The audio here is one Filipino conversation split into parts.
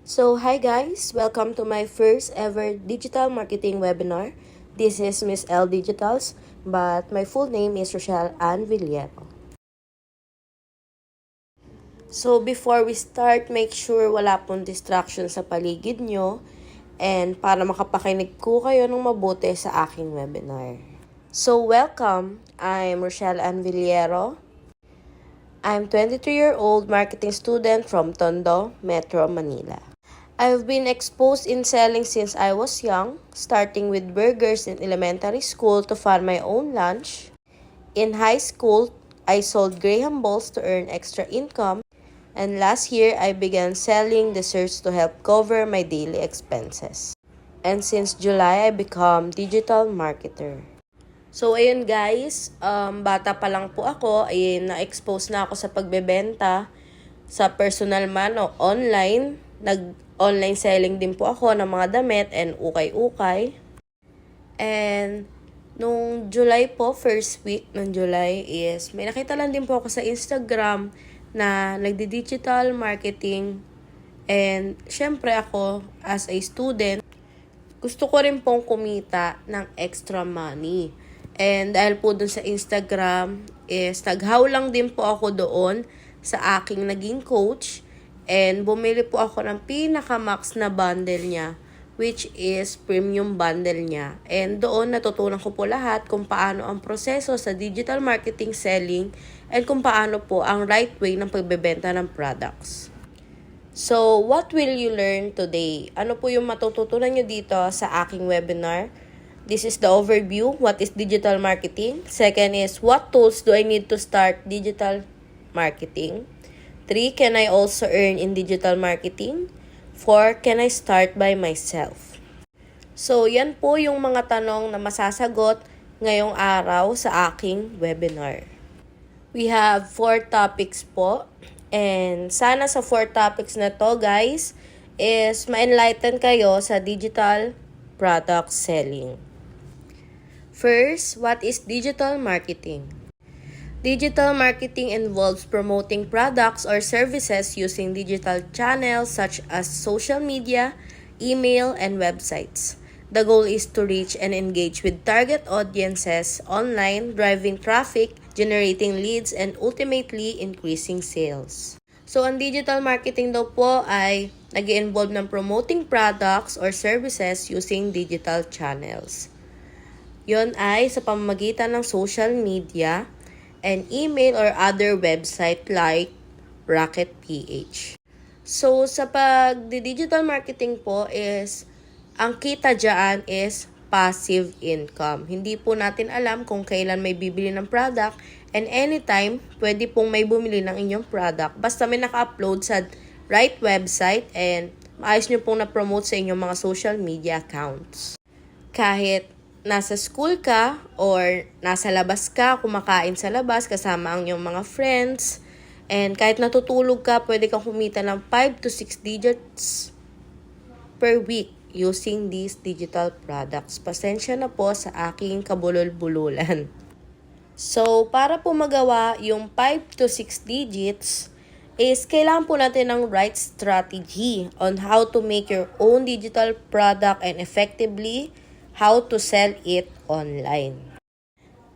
Hi guys, welcome to my first ever digital marketing webinar. This is Miss L Digitals, but my full name is Rochelle Ann Villero. So before we start, make sure wala pong distraction sa paligid nyo and para makapakinig ko kayo ng mabuti sa aking webinar. So welcome, I'm Rochelle Ann Villero. I'm 23-year-old marketing student from Tondo, Metro Manila. I've been exposed in selling since I was young, starting with burgers in elementary school to fund my own lunch. In high school, I sold Graham balls to earn extra income, and last year I began selling desserts to help cover my daily expenses. And since July, I become digital marketer. So ayun guys, bata pa lang po ako, na-expose na ako sa pagbebenta sa personal man o online. Nag-online selling din po ako ng mga damit and ukay-ukay. And nung July po, first week ng July is may nakita lang din po ako sa Instagram na nagdi-digital marketing. And syempre ako as a student, gusto ko rin pong kumita ng extra money. And dahil po dun sa Instagram is naghaw lang din po ako doon sa aking naging coach. And bumili po ako ng pinaka-max na bundle niya, which is premium bundle niya. And doon natutunan ko po lahat kung paano ang proseso sa digital marketing selling and kung paano po ang right way ng pagbebenta ng products. So, what will you learn today? Ano po yung matututunan nyo dito sa aking webinar? This is the overview. What is digital marketing? Second is, what tools do I need to start digital marketing? 3, can I also earn in digital marketing? 4, can I start by myself? So, yan po yung mga tanong na masasagot ngayong araw sa aking webinar. We have 4 topics po. And sana sa 4 topics na to guys is ma-enlighten kayo sa digital product selling. First, what is digital marketing? Digital marketing involves promoting products or services using digital channels such as social media, email, and websites. The goal is to reach and engage with target audiences online, driving traffic, generating leads, and ultimately increasing sales. So, ang digital marketing daw po ay nag-i-involve ng promoting products or services using digital channels. Yon ay sa pamamagitan ng social media, and email or other website like Rocket PH. So, sa pag-digital marketing po is, ang kita dyan is passive income. Hindi po natin alam kung kailan may bibili ng product and anytime, pwede pong may bumili ng inyong product. Basta may naka-upload sa right website and maayos nyo pong na-promote sa inyong mga social media accounts. Kahit nasa school ka or nasa labas ka, kumakain sa labas kasama ang iyong mga friends, and kahit natutulog ka, pwede kang kumita ng 5 to 6 digits per week using these digital products. Pasensya na po sa aking kabulol-bululan. So, para po magawa yung 5 to 6 digits, is kailangan po natin ng right strategy on how to make your own digital product and effectively how to sell it online.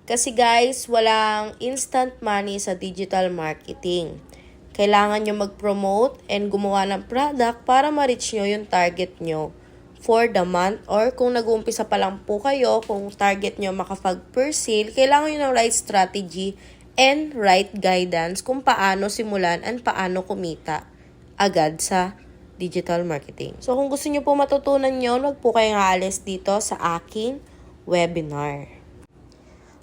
Kasi guys, walang instant money sa digital marketing. Kailangan nyo mag-promote and gumawa ng product para ma-reach nyo yung target nyo for the month. Or kung nag-uumpisa pa lang po kayo, kung target nyo makapag per sale, kailangan nyo ng right strategy and right guidance kung paano simulan and paano kumita agad sa digital marketing. So, kung gusto nyo po matutunan yun, wag po kayong aalis dito sa aking webinar.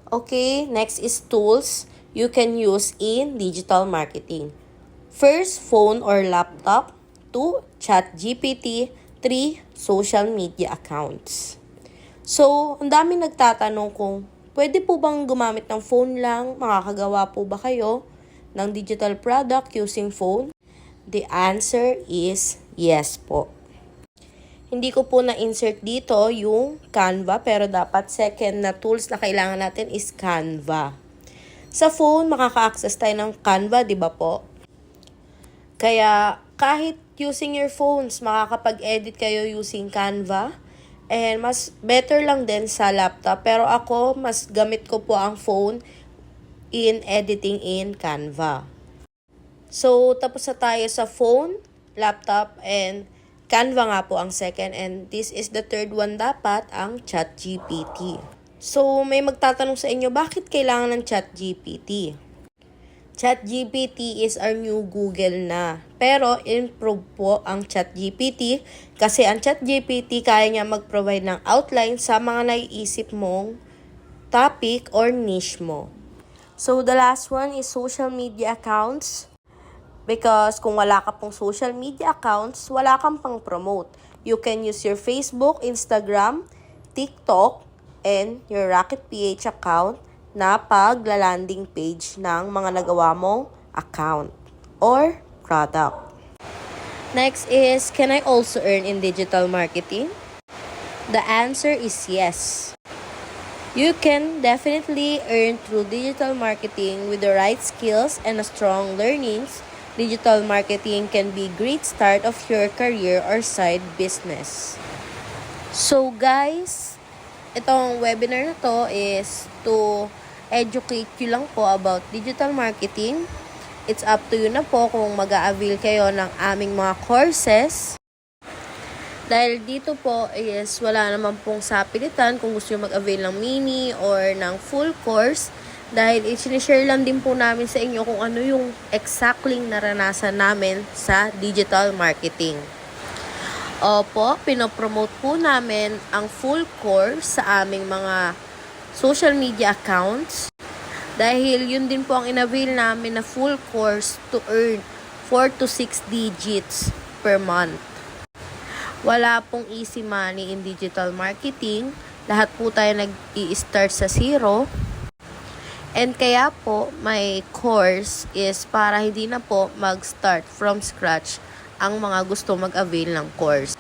Okay, next is tools you can use in digital marketing. First, phone or laptop. 2, ChatGPT. 3, social media accounts. So, ang daming nagtatanong kung pwede po bang gumamit ng phone lang? Makakagawa po ba kayo ng digital product using phone? The answer is yes po. Hindi ko po na-insert dito yung Canva, pero dapat second na tools na kailangan natin is Canva. Sa phone, makaka-access tayo ng Canva, di ba po? Kaya kahit using your phones. Makakapag-edit kayo using Canva. And mas better lang din sa laptop. Pero ako, mas gamit ko po ang phone in editing in Canva. So, tapos na tayo sa phone, laptop, and Canva nga po ang second. And this is the third one dapat, ang ChatGPT. So, may magtatanong sa inyo, bakit kailangan ng ChatGPT? ChatGPT is our new Google na. Pero, improve po ang ChatGPT kasi ang ChatGPT kaya niya mag-provide ng outline sa mga naiisip mong topic or niche mo. So, the last one is social media accounts. Because kung wala ka pong social media accounts, wala kang pang promote. You can use your Facebook, Instagram, TikTok, and your Rocket PH account na pagla-landing page ng mga nagawa mong account or product. Next is, can I also earn in digital marketing? The answer is yes. You can definitely earn through digital marketing with the right skills and a strong learnings. Digital marketing can be a great start of your career or side business. So guys, itong webinar na to is to educate you lang po about digital marketing. It's up to you na po kung mag-a-avail kayo ng aming mga courses. Dahil dito po is wala naman pong sapilitan kung gusto nyo mag-avail ng mini or ng full course. Dahil i-share lang din po namin sa inyo kung ano yung exactly naranasan namin sa digital marketing. Opo, pinopromote po namin ang full course sa aming mga social media accounts. Dahil yun din po ang inavail namin na full course to earn 4 to 6 digits per month. Wala pong easy money in digital marketing. Lahat po tayo nag-i-start sa zero. And kaya po, my course is para hindi na po mag-start from scratch ang mga gusto mag-avail ng course.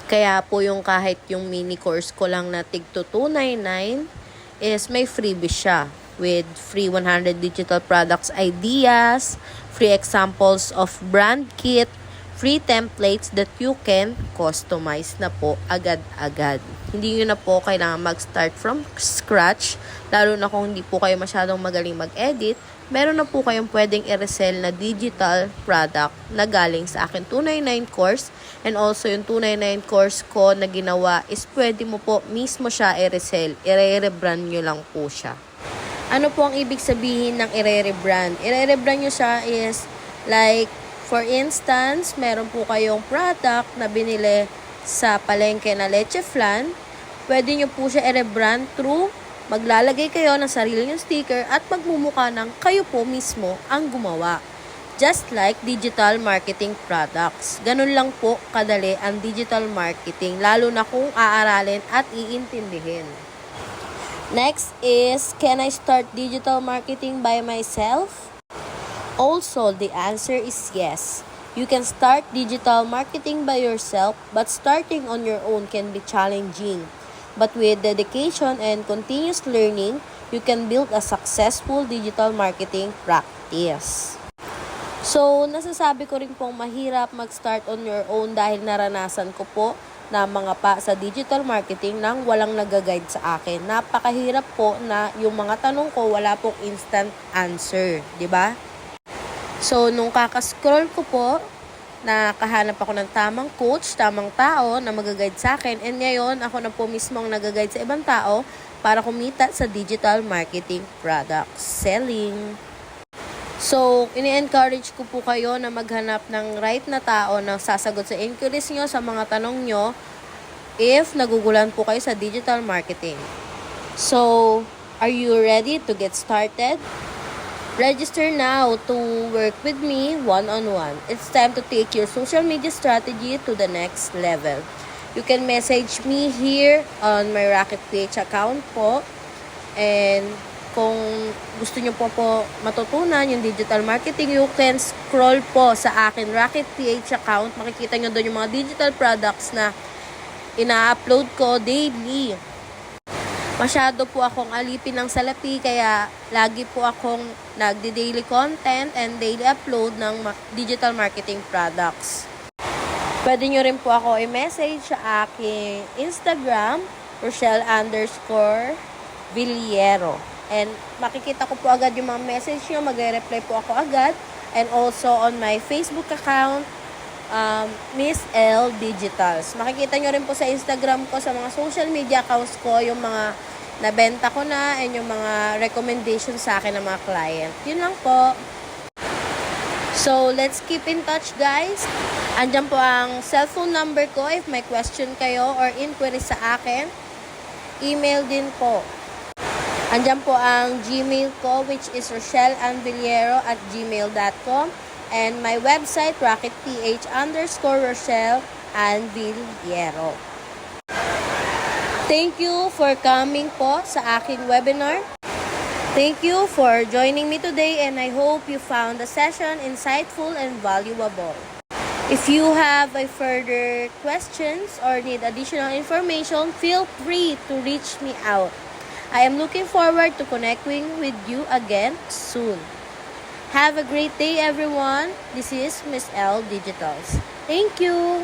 Kaya po yung kahit yung mini course ko lang na tig-to $299 is may freebie siya with free 100 digital products ideas, free examples of brand kit, free templates that you can customize na po agad-agad. Hindi nyo na po kailangan mag-start from scratch, lalo na kung hindi po kayo masyadong magaling mag-edit. Meron na po kayong pwedeng i-resell na digital product na galing sa akin 299 course. And also yung 299 course ko na ginawa is pwede mo po mismo siya i-resell. I-rebrand nyo lang po siya. Ano po ang ibig sabihin ng i-rebrand? I-rebrand nyo siya is like, for instance, meron po kayong product na binili sa palengke na leche flan. Pwede nyo po siya i-rebrand through maglalagay kayo ng sarili nyong sticker at magmumukha ng kayo po mismo ang gumawa. Just like digital marketing products. Ganun lang po kadali ang digital marketing, lalo na kung aaralin at iintindihin. Next is, can I start digital marketing by myself? Also, the answer is yes. You can start digital marketing by yourself, but starting on your own can be challenging. But with dedication and continuous learning, you can build a successful digital marketing practice. So, nasasabi ko rin pong mahirap mag-start on your own dahil naranasan ko po na mga pa sa digital marketing nang walang nag-guide sa akin. Napakahirap po na yung mga tanong ko wala pong instant answer, di ba? So, nung kakascroll ko po, nakahanap ako ng tamang coach, tamang tao na mag-guide sa akin. And ngayon, ako na po mismo ang nag-guide sa ibang tao para kumita sa digital marketing products selling. So, ini-encourage ko po kayo na maghanap ng right na tao na sasagot sa inquiries nyo, sa mga tanong nyo, if nagugulan po kayo sa digital marketing. So, are you ready to get started? Register now to work with me one-on-one. It's time to take your social media strategy to the next level. You can message me here on my Rocket PH account po. And kung gusto nyo po matutunan yung digital marketing, you can scroll po sa akin Rocket PH account. Makikita nyo doon yung mga digital products na ina-upload ko daily. Masyado po akong alipin ng salapi, kaya lagi po akong nagdi-daily content and daily upload ng digital marketing products. Pwede nyo rin po ako i-message sa aking Instagram, Rochelle_Villero. And makikita ko po agad yung mga message nyo, magre-reply po ako agad. And also on my Facebook account, Miss L Digitals. Makikita nyo rin po sa Instagram ko, sa mga social media accounts ko, yung mga nabenta ko na and yung mga recommendations sa akin ng mga client. Yun lang po. So, let's keep in touch, guys. Andyan po ang cellphone number ko if may question kayo or inquiry sa akin. Email din po. Andyan po ang Gmail ko, which is rochelleanvillero@gmail.com, and my website, rocketph_Rochelle_Anvillero. Thank you for coming po sa aking webinar. Thank you for joining me today, and I hope you found the session insightful and valuable. If you have a further questions or need additional information, feel free to reach me out. I am looking forward to connecting with you again soon. Have a great day, everyone. This is Miss L Digitals. Thank you.